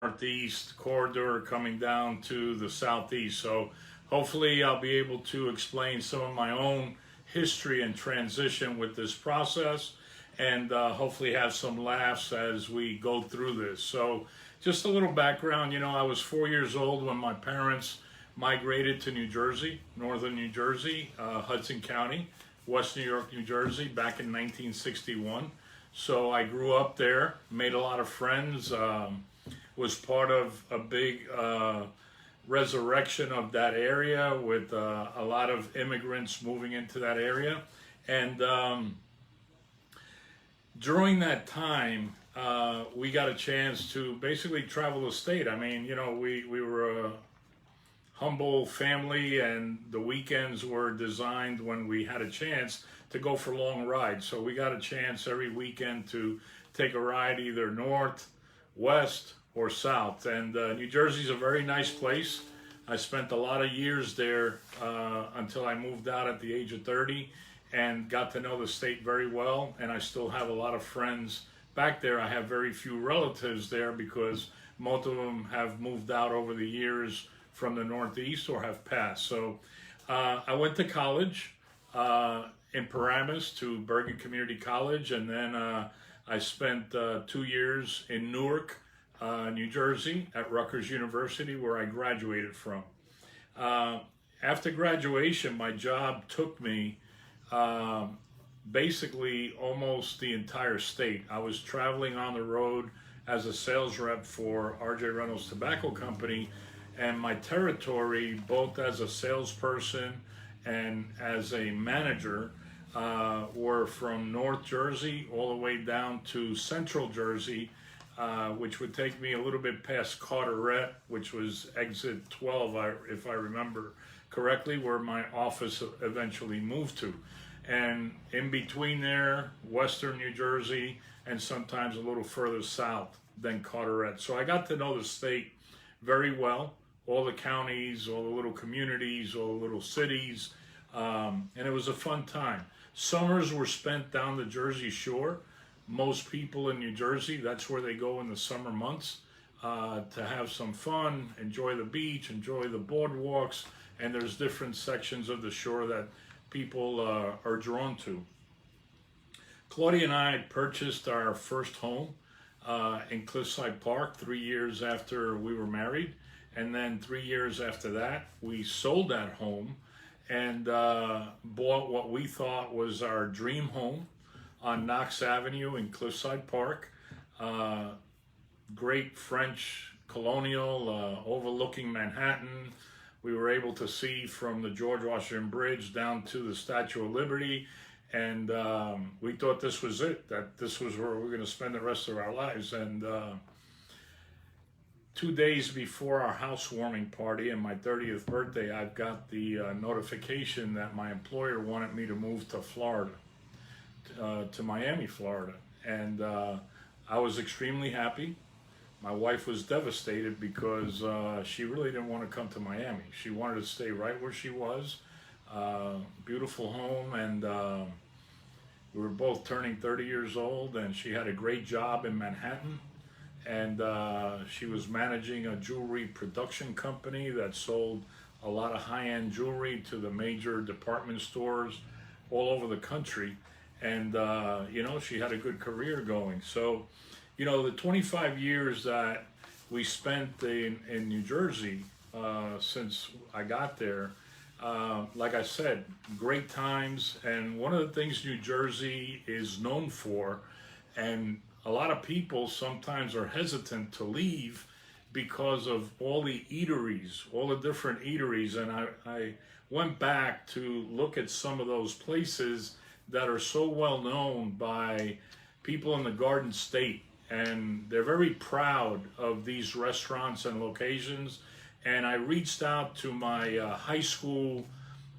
northeast corridor coming down to the southeast. So hopefully I'll be able to explain some of my own history and transition with this process, and hopefully have some laughs as we go through this. So just a little background, I was 4 years old when my parents migrated to New Jersey, northern New Jersey, Hudson County, West New York, New Jersey, back in 1961. So I grew up there, made a lot of friends, was part of a big resurrection of that area with a lot of immigrants moving into that area. And during that time, we got a chance to basically travel the state. I mean, we were a humble family, and the weekends were designed when we had a chance to go for long rides. So we got a chance every weekend to take a ride either north, west, or south. And New Jersey's a very nice place. I spent a lot of years there until I moved out at the age of 30 and got to know the state very well. And I still have a lot of friends back there. I have very few relatives there because most of them have moved out over the years from the Northeast or have passed. So I went to college in Paramus to Bergen Community College, and then I spent 2 years in Newark, New Jersey at Rutgers University, where I graduated from. After graduation, my job took me basically almost the entire state. I was traveling on the road as a sales rep for R.J. Reynolds Tobacco Company, and my territory, both as a salesperson and as a manager, were from North Jersey all the way down to Central Jersey, which would take me a little bit past Carteret, which was exit 12, if I remember correctly, where my office eventually moved to. And in between there, Western New Jersey, and sometimes a little further south than Carteret. So I got to know the state very well, all the counties, all the little communities, all the little cities, and it was a fun time. Summers were spent down the Jersey Shore. Most people in New Jersey, that's where they go in the summer months to have some fun, enjoy the beach, enjoy the boardwalks, and there's different sections of the shore that people are drawn to. Claudia and I purchased our first home in Cliffside Park 3 years after we were married. And then 3 years after that, we sold that home and bought what we thought was our dream home on Knox Avenue in Cliffside Park. Great French colonial overlooking Manhattan. We were able to see from the George Washington Bridge down to the Statue of Liberty. And we thought this was it, that this was where we were going to spend the rest of our lives. And 2 days before our housewarming party and my 30th birthday, I got the notification that my employer wanted me to move to Florida, to Miami, Florida. And I was extremely happy. My wife was devastated because she really didn't want to come to Miami. She wanted to stay right where she was. Beautiful home, and we were both turning 30 years old, and she had a great job in Manhattan. And she was managing a jewelry production company that sold a lot of high-end jewelry to the major department stores all over the country. And, she had a good career going. So, the 25 years that we spent in New Jersey since I got there, like I said, great times. And one of the things New Jersey is known for, and a lot of people sometimes are hesitant to leave because of all the eateries, all the different eateries. And I went back to look at some of those places that are so well known by people in the Garden State. And they're very proud of these restaurants and locations. And I reached out to my high school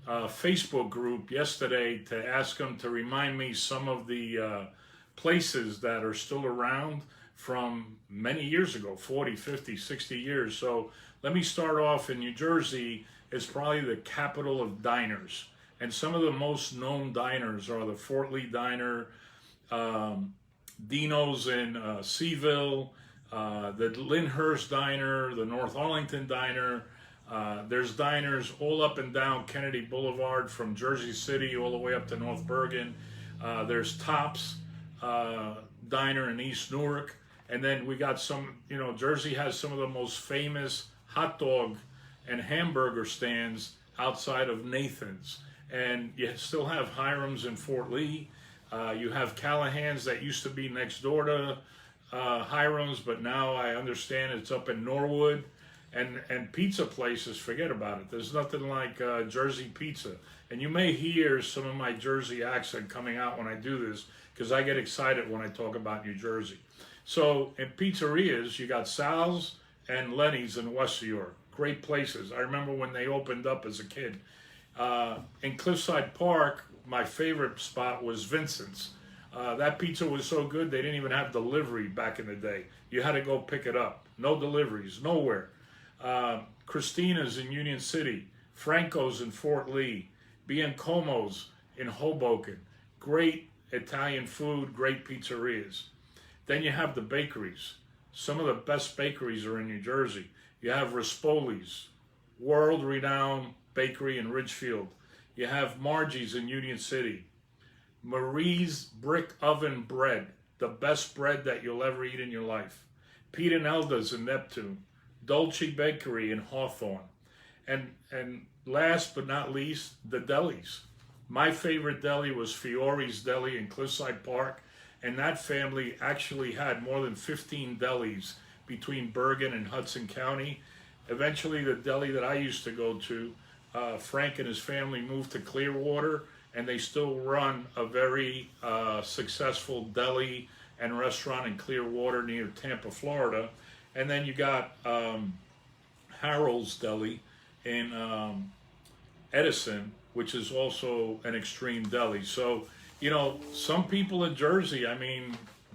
Facebook group yesterday to ask them to remind me some of the places that are still around from many years ago, 40, 50, 60 years. So let me start off in New Jersey. It's probably the capital of diners. And some of the most known diners are the Fort Lee Diner, Dino's in Seaville, the Lyndhurst Diner, the North Arlington Diner. There's diners all up and down Kennedy Boulevard from Jersey City all the way up to North Bergen. There's Tops Diner in East Newark. And then we got some, Jersey has some of the most famous hot dog and hamburger stands outside of Nathan's. And you still have Hiram's in Fort Lee. You have Callahan's that used to be next door to Hiram's, but now I understand it's up in Norwood. And pizza places, forget about it. There's nothing like Jersey pizza. And you may hear some of my Jersey accent coming out when I do this, because I get excited when I talk about New Jersey. So in pizzerias, you got Sal's and Lenny's in West New York. Great places. I remember when they opened up as a kid. In Cliffside Park, my favorite spot was Vincent's. That pizza was so good, they didn't even have delivery back in the day. You had to go pick it up. No deliveries, nowhere. Christina's in Union City. Franco's in Fort Lee. Biancomo's in Hoboken. Great Italian food, great pizzerias. Then you have the bakeries. Some of the best bakeries are in New Jersey. You have Rispoli's, world-renowned bakery in Ridgefield. You have Margie's in Union City. Marie's Brick Oven Bread, the best bread that you'll ever eat in your life. Pete and Elda's in Neptune. Dolce Bakery in Hawthorne. And last but not least, the delis. My favorite deli was Fiore's Deli in Cliffside Park. And that family actually had more than 15 delis between Bergen and Hudson County. Eventually, the deli that I used to go to, Frank and his family moved to Clearwater, and they still run a very successful deli and restaurant in Clearwater near Tampa, Florida. And then you got Harold's Deli in Edison, which is also an extreme deli. So, some people in Jersey,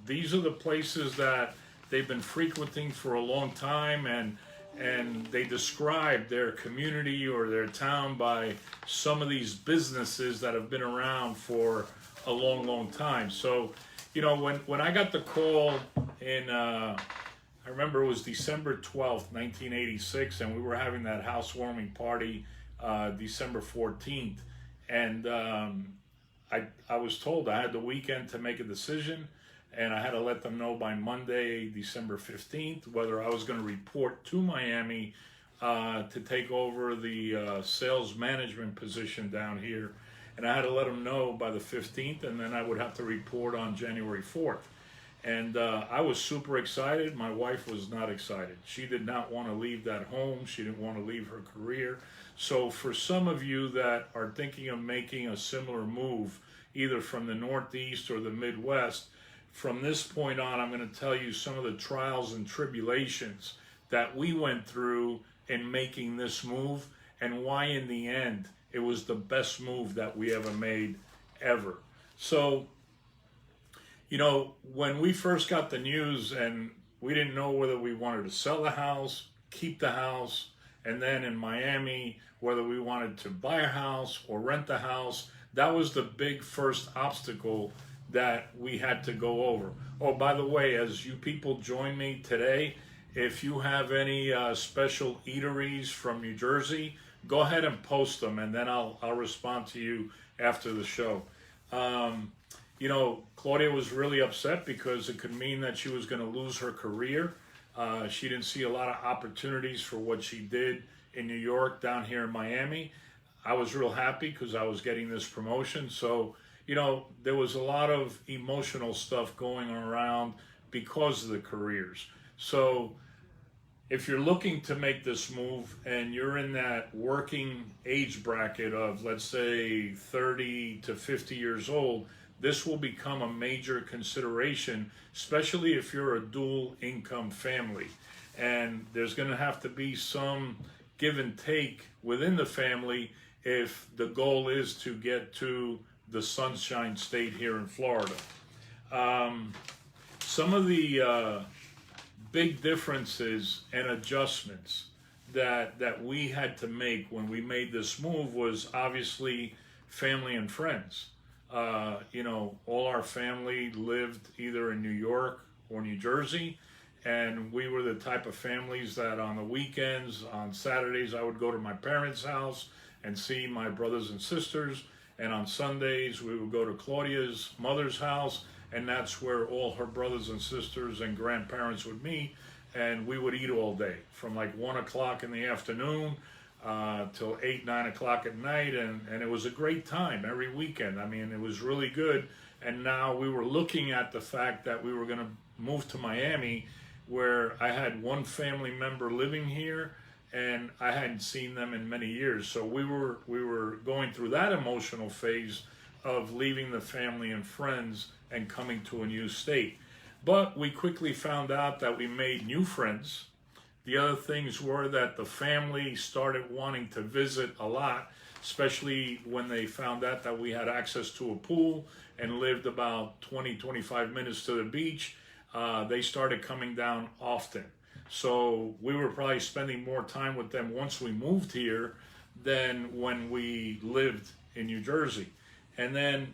these are the places that they've been frequenting for a long time, and they describe their community or their town by some of these businesses that have been around for a long, long time. So, when I got the call in, I remember it was December 12th, 1986, and we were having that housewarming party December 14th, and I was told I had the weekend to make a decision, and I had to let them know by Monday, December 15th, whether I was going to report to Miami to take over the sales management position down here. And I had to let them know by the 15th, and then I would have to report on January 4th. And I was super excited. My wife was not excited. She did not want to leave that home. She didn't want to leave her career. So for some of you that are thinking of making a similar move, either from the Northeast or the Midwest, from this point on, I'm going to tell you some of the trials and tribulations that we went through in making this move, and why in the end it was the best move that we ever made, ever. So, when we first got the news and we didn't know whether we wanted to sell the house, keep the house, and then in Miami, whether we wanted to buy a house or rent the house, that was the big first obstacle that we had to go over. Oh, by the way, as you people join me today, if you have any special eateries from New Jersey, go ahead and post them, and then I'll respond to you after the show. Claudia was really upset because it could mean that she was going to lose her career. She didn't see a lot of opportunities for what she did in New York down here in Miami. I was real happy because I was getting this promotion. So, there was a lot of emotional stuff going around because of the careers. So if you're looking to make this move and you're in that working age bracket of, let's say, 30 to 50 years old, this will become a major consideration, especially if you're a dual income family. And there's going to have to be some give and take within the family if the goal is to get to the Sunshine State here in Florida. Some of the big differences and adjustments that we had to make when we made this move was obviously family and friends. All our family lived either in New York or New Jersey, And we were the type of families that on the weekends, on Saturdays, I would go to my parents' house and see my brothers and sisters. And on Sundays, we would go to Claudia's mother's house, and that's where all her brothers and sisters and grandparents would meet. And we would eat all day from like 1 o'clock in the afternoon till 8, 9 o'clock at night. And it was a great time every weekend. I mean, it was really good. And now we were looking at the fact that we were going to move to Miami, where I had one family member living here and I hadn't seen them in many years. So we were going through that emotional phase of leaving the family and friends and coming to a new state. But we quickly found out that we made new friends. The other things were that the family started wanting to visit a lot, especially when they found out that we had access to a pool and lived about 20, 25 minutes to the beach. They started coming down often. So we were probably spending more time with them once we moved here than when we lived in New Jersey. And then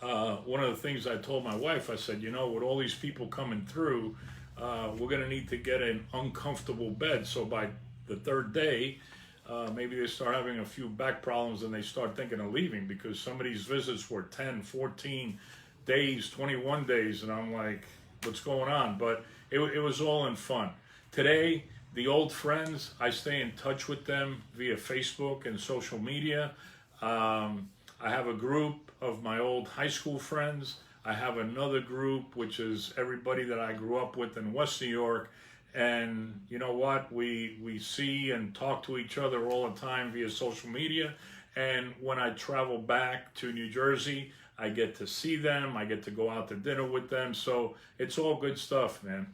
one of the things I told my wife, I said, you know, with all these people coming through, we're going to need to get an uncomfortable bed. So by the third day, maybe they start having a few back problems and they start thinking of leaving, because some of these visits were 10, 14 days, 21 days. And I'm like, what's going on? But it was all in fun. Today, the old friends, I stay in touch with them via Facebook and social media. I have a group of my old high school friends. I have another group, which is everybody that I grew up with in West New York. And you know what? We see and talk to each other all the time via social media. And when I travel back to New Jersey, I get to see them. I get to go out to dinner with them. So it's all good stuff, man.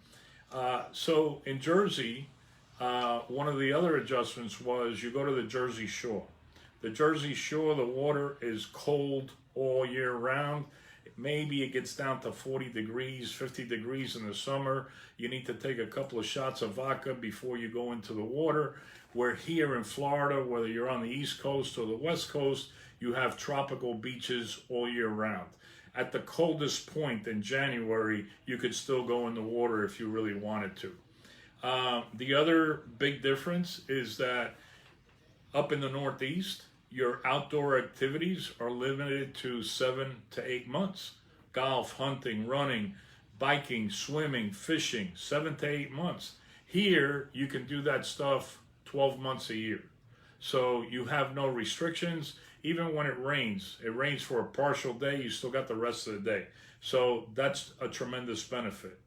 So in Jersey, one of the other adjustments was you go to the Jersey Shore. The Jersey Shore, the water is cold all year round. Maybe it gets down to 40 degrees, 50 degrees in the summer. You need to take a couple of shots of vodka before you go into the water. Where here in Florida, whether you're on the East Coast or the West Coast, you have tropical beaches all year round. At the coldest point in January, you could still go in the water if you really wanted to. The other big difference is that up in the Northeast, your outdoor activities are limited to 7 to 8 months. Golf, hunting, running, biking, swimming, fishing, 7 to 8 months. Here, you can do that stuff 12 months a year. So you have no restrictions. Even when it rains for a partial day, you still got the rest of the day. So that's a tremendous benefit.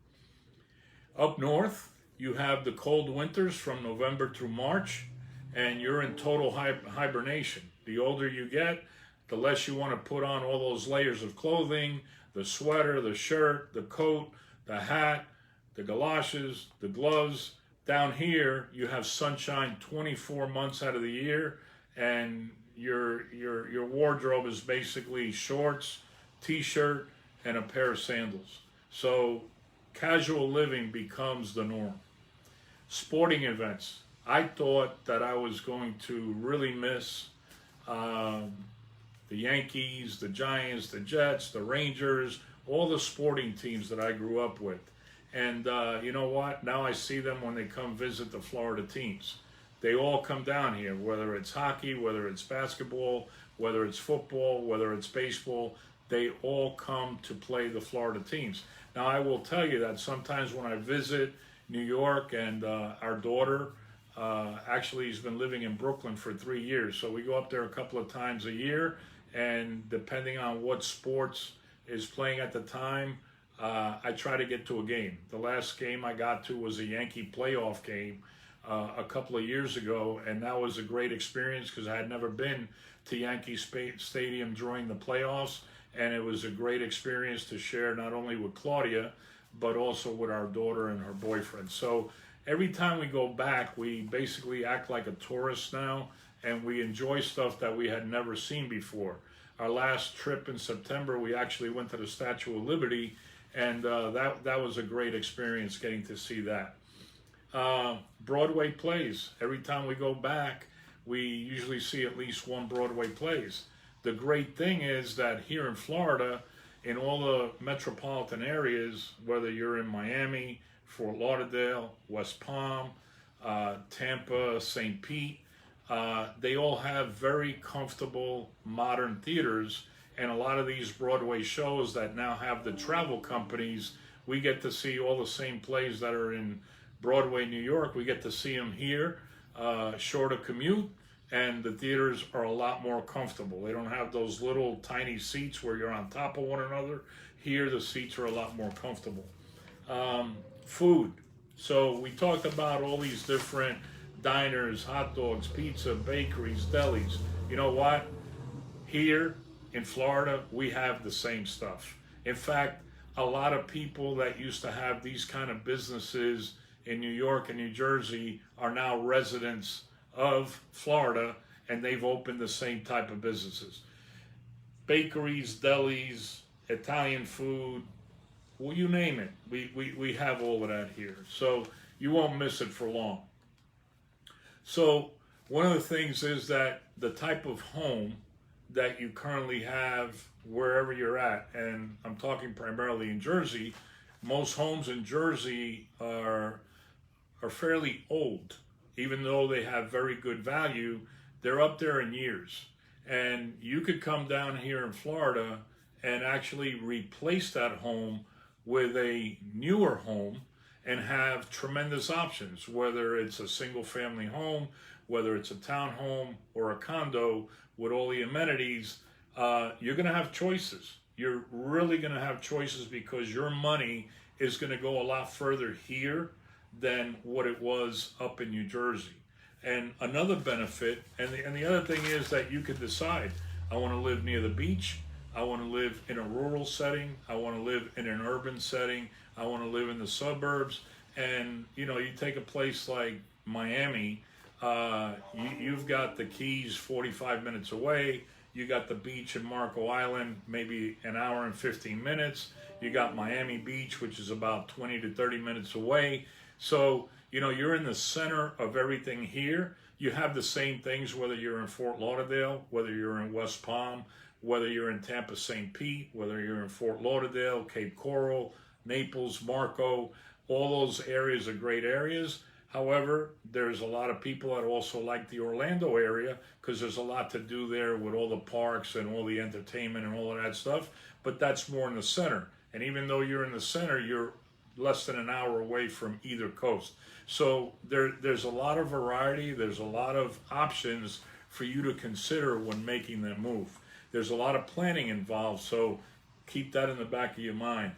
Up north, you have the cold winters from November through March, and you're in total hibernation. The older you get, the less you want to put on all those layers of clothing, the sweater, the shirt, the coat, the hat, the galoshes, the gloves. Down here, you have sunshine 24 months out of the year, and your wardrobe is basically shorts, t-shirt, and a pair of sandals. So casual living becomes the norm. Sporting events. I thought that I was going to really miss the Yankees, the Giants, the Jets, the Rangers, all the sporting teams that I grew up with. And you know what? Now I see them when they come visit the Florida teams. They all come down here, whether it's hockey, whether it's basketball, whether it's football, whether it's baseball. They all come to play the Florida teams. Now, I will tell you that sometimes when I visit New York, and our daughter actually has been living in Brooklyn for 3 years, so we go up there a couple of times a year, and depending on what sports is playing at the time, I try to get to a game. The last game I got to was a Yankee playoff game a couple of years ago, and that was a great experience because I had never been to Yankee Stadium during the playoffs, and it was a great experience to share not only with Claudia, but also with our daughter and her boyfriend. So every time we go back, we basically act like a tourist now, and we enjoy stuff that we had never seen before. Our last trip in September, we actually went to the Statue of Liberty, and that was a great experience getting to see that. Broadway plays. Every time we go back, we usually see at least one Broadway plays. The great thing is that here in Florida, in all the metropolitan areas, whether you're in Miami, Fort Lauderdale, West Palm, Tampa, St. Pete. They all have very comfortable modern theaters, and a lot of these Broadway shows that now have the travel companies, we get to see all the same plays that are in Broadway, New York. We get to see them here, shorter commute, and the theaters are a lot more comfortable. They don't have those little tiny seats where you're on top of one another. Here, the seats are a lot more comfortable. Food. So we talked about all these different diners, hot dogs, pizza, bakeries, delis. You know what? Here in Florida, we have the same stuff. In fact, a lot of people that used to have these kind of businesses in New York and New Jersey are now residents of Florida, and they've opened the same type of businesses. Bakeries, delis, Italian food, well, you name it. We have all of that here. So you won't miss it for long. So one of the things is that the type of home that you currently have wherever you're at, and I'm talking primarily in Jersey, most homes in Jersey are fairly old. Even though they have very good value, they're up there in years. And you could come down here in Florida and actually replace that home with a newer home and have tremendous options, whether it's a single family home, whether it's a townhome or a condo with all the amenities. You're going to have choices. You're really going to have choices because your money is going to go a lot further here than what it was up in New Jersey. And another benefit, and the other thing is that you could decide, I want to live near the beach, I want to live in a rural setting, I want to live in an urban setting, I want to live in the suburbs. And you know, you take a place like Miami, you've got the Keys 45 minutes away, you got the beach in Marco Island maybe an hour and 15 minutes, you got Miami Beach, which is about 20 to 30 minutes away. So, you know, you're in the center of everything here. You have the same things whether you're in Fort Lauderdale, whether you're in West Palm, whether you're in Tampa, St. Pete, whether you're in Fort Lauderdale, Cape Coral, Naples, Marco. All those areas are great areas. However, there's a lot of people that also like the Orlando area because there's a lot to do there with all the parks and all the entertainment and all of that stuff. But that's more in the center. And even though you're in the center, you're less than an hour away from either coast. So there's a lot of variety, there's a lot of options for you to consider when making that move. There's a lot of planning involved, so keep that in the back of your mind.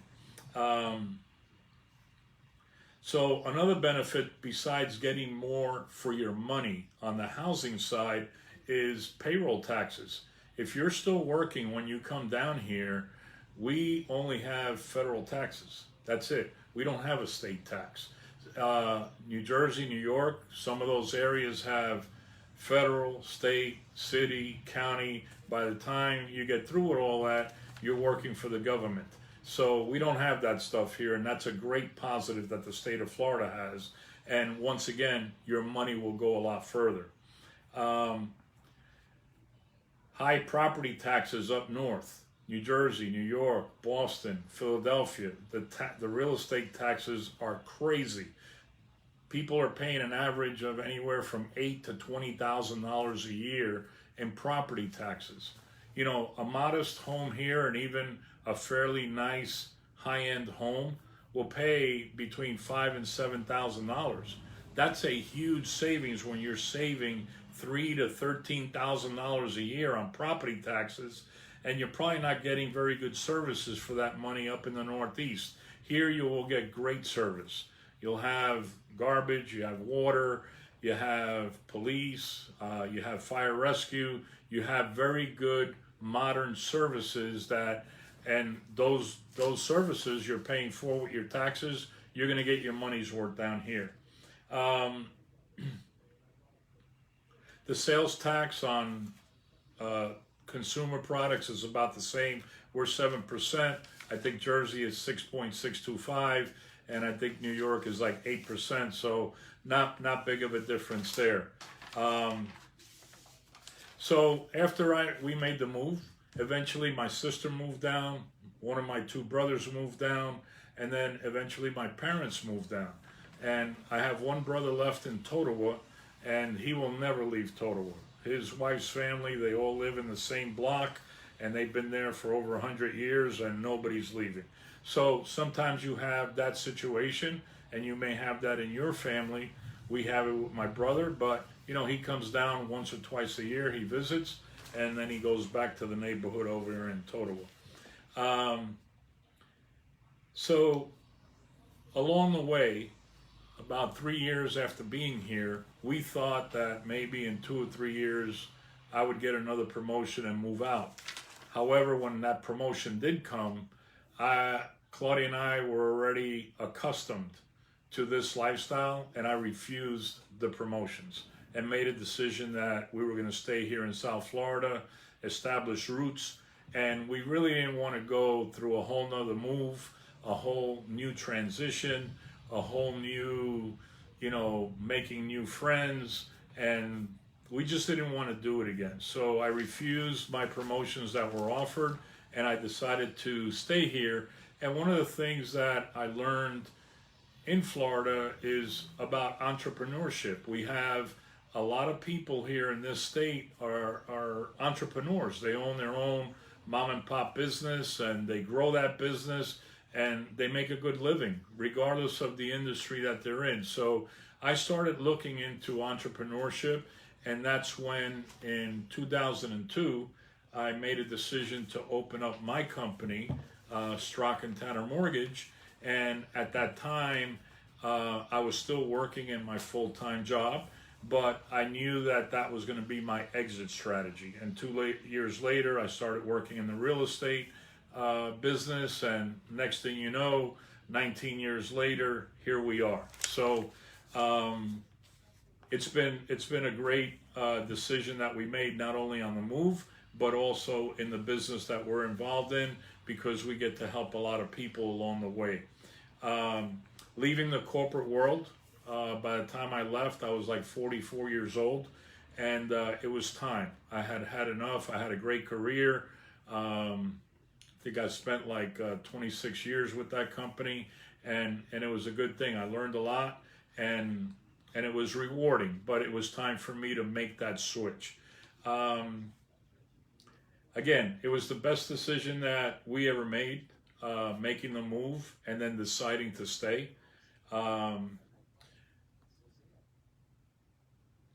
So another benefit besides getting more for your money on the housing side is payroll taxes. If you're still working when you come down here, we only have federal taxes. That's it. We don't have a state tax. New Jersey, New York, some of those areas have federal, state, city, county. By the time you get through with all that, you're working for the government. So we don't have that stuff here, and that's a great positive that the state of Florida has. And once again, your money will go a lot further. High property taxes up north. New Jersey, New York, Boston, Philadelphia, the real estate taxes are crazy. People are paying an average of anywhere from $8,000 to $20,000 a year in property taxes. You know, a modest home here and even a fairly nice high-end home will pay between $5,000 and $7,000. That's a huge savings when you're saving $3,000 to $13,000 a year on property taxes. And you're probably not getting very good services for that money up in the Northeast. Here you will get great service. You'll have garbage, you have water, you have police, you have fire rescue, you have very good modern services that, and those services you're paying for with your taxes, you're going to get your money's worth down here. The sales tax on consumer products is about the same. We're 7%. I think Jersey is 6.625, and I think New York is like 8%. So not big of a difference there. So after we made the move, eventually my sister moved down. One of my two brothers moved down, and then eventually my parents moved down. And I have one brother left in Totowa, and he will never leave Totowa. His wife's family, they all live in the same block, and they've been there for over 100 years, and nobody's leaving. So sometimes you have that situation, and you may have that in your family. We have it with my brother, but you know, he comes down once or twice a year, he visits, and then he goes back to the neighborhood over here in Totowa. So along the way, about 3 years after being here, we thought that maybe in 2 or 3 years I would get another promotion and move out. However, when that promotion did come, Claudia and I were already accustomed to this lifestyle, and I refused the promotions and made a decision that we were going to stay here in South Florida, establish roots, and we really didn't want to go through a whole nother move, a whole new transition, a whole new, you know, making new friends, and we just didn't want to do it again. So I refused my promotions that were offered, and I decided to stay here. And one of the things that I learned in Florida is about entrepreneurship. We have a lot of people here in this state are entrepreneurs. They own their own mom and pop business, and they grow that business, and they make a good living regardless of the industry that they're in. So I started looking into entrepreneurship, and that's when in 2002 I made a decision to open up my company, Strzok and Tanner Mortgage. And at that time I was still working in my full-time job, but I knew that that was going to be my exit strategy. And 2 years later I started working in the real estate business, and next thing you know, 19 years later, here we are. So it's been a great decision that we made, not only on the move, but also in the business that we're involved in, because we get to help a lot of people along the way. Leaving the corporate world, by the time I left, I was like 44 years old, and it was time. I had had enough. I had a great career. I think I spent like 26 years with that company, and it was a good thing. I learned a lot, and it was rewarding, but it was time for me to make that switch. Again, it was the best decision that we ever made, making the move and then deciding to stay.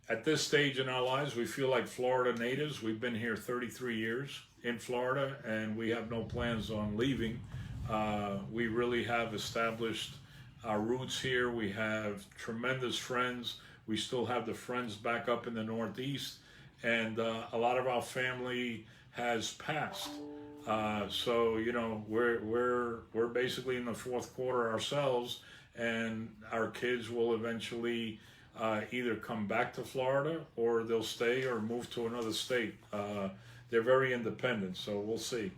At this stage in our lives, we feel like Florida natives. We've been here 33 years in Florida, and we have no plans on leaving. We really have established our roots here. We have tremendous friends. We still have the friends back up in the Northeast, and a lot of our family has passed. So you know, we're basically in the fourth quarter ourselves, and our kids will eventually either come back to Florida, or they'll stay or move to another state. They're very independent, so we'll see.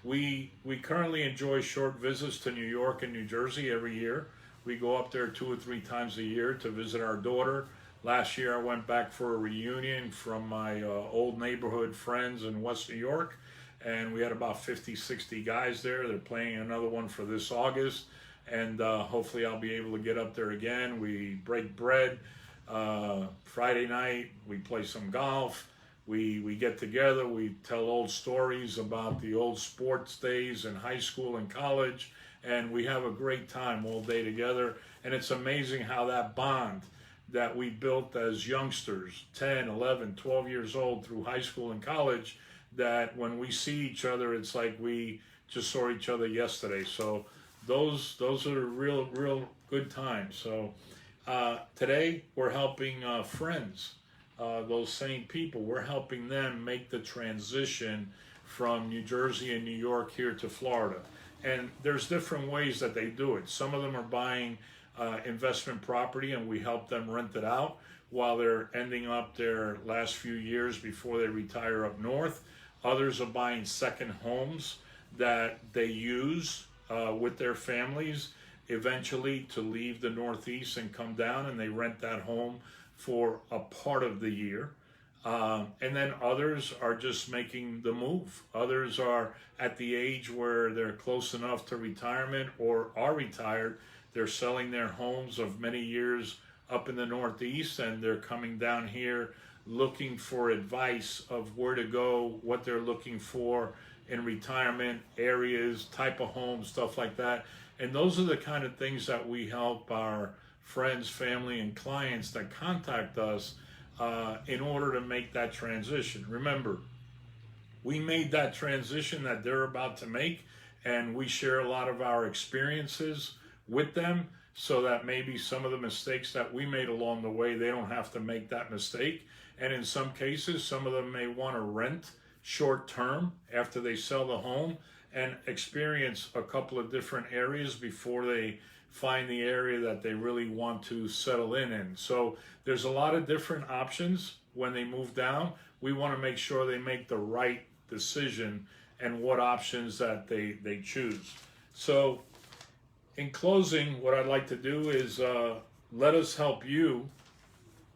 We currently enjoy short visits to New York and New Jersey every year. We go up there 2 or 3 times a year to visit our daughter. Last year I went back for a reunion from my old neighborhood friends in West New York, and we had about 50, 60 guys there. They're planning another one for this August, and hopefully I'll be able to get up there again. We break bread Friday night, we play some golf. We get together, we tell old stories about the old sports days in high school and college, and we have a great time all day together. And it's amazing how that bond that we built as youngsters, 10, 11, 12 years old through high school and college, that when we see each other, it's like we just saw each other yesterday. So those are real good times. So today we're helping friends. Those same people, we're helping them make the transition from New Jersey and New York here to Florida. And there's different ways that they do it. Some of them are buying investment property, and we help them rent it out while they're ending up their last few years before they retire up north. Others are buying second homes that they use with their families eventually to leave the Northeast and come down, and they rent that home for a part of the year. And then others are just making the move. Others are at the age where they're close enough to retirement or are retired. They're selling their homes of many years up in the Northeast, and they're coming down here looking for advice of where to go, what they're looking for in retirement areas, type of homes, stuff like that. And those are the kind of things that we help our friends, family, and clients that contact us in order to make that transition. Remember, we made that transition that they're about to make, and we share a lot of our experiences with them so that maybe some of the mistakes that we made along the way, they don't have to make that mistake. And in some cases, some of them may want to rent short term after they sell the home and experience a couple of different areas before they find the area that they really want to settle in. So there's a lot of different options when they move down. We want to make sure they make the right decision and what options that they choose. So in closing, what I'd like to do is let us help you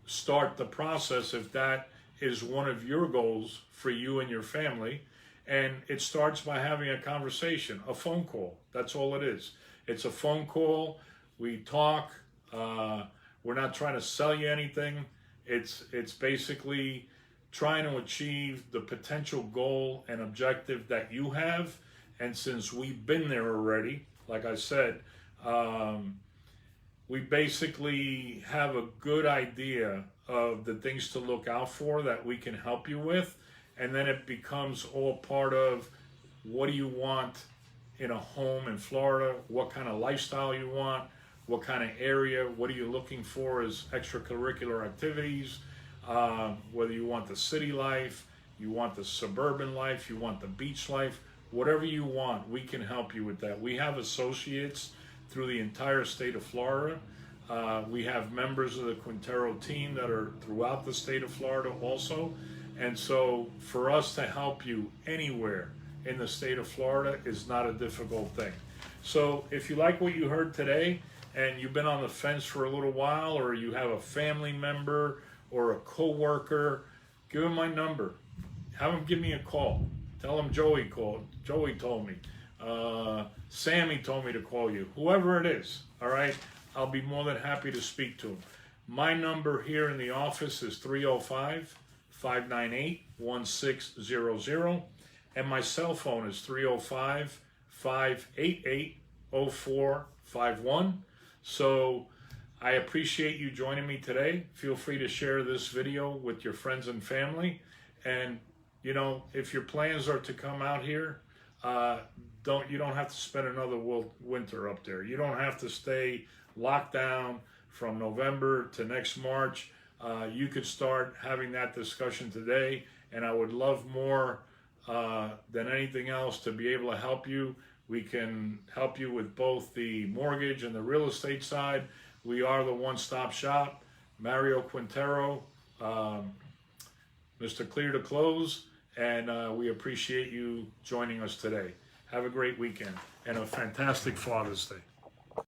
start the process if that is one of your goals for you and your family. And it starts by having a conversation, a phone call. That's all it is. It's a phone call. We talk. We're not trying to sell you anything. It's basically trying to achieve the potential goal and objective that you have. And since we've been there already, like I said, we basically have a good idea of the things to look out for that we can help you with. And then it becomes all part of what do you want in a home in Florida, what kind of lifestyle you want, what kind of area, what are you looking for as extracurricular activities, whether you want the city life, you want the suburban life, you want the beach life, whatever you want, we can help you with that. We have associates through the entire state of Florida. We have members of the Quintero team that are throughout the state of Florida also. And so for us to help you anywhere in the state of Florida is not a difficult thing. So if you like what you heard today and you've been on the fence for a little while, or you have a family member or a coworker, give them my number. Have them give me a call. Tell them Joey called. Joey told me. Sammy told me to call you. Whoever it is, all right? I'll be more than happy to speak to them. My number here in the office is 305-598-1600, and my cell phone is 305-588-0451. So I appreciate you joining me today. Feel free to share this video with your friends and family. And, you know, if your plans are to come out here, you don't have to spend another winter up there. You don't have to stay locked down from November to next March. You could start having that discussion today, and I would love more than anything else to be able to help you. We can help you with both the mortgage and the real estate side. We are the one-stop shop. Mario Quintero, Mr. Clear to Close, and we appreciate you joining us today. Have a great weekend and a fantastic Father's Day.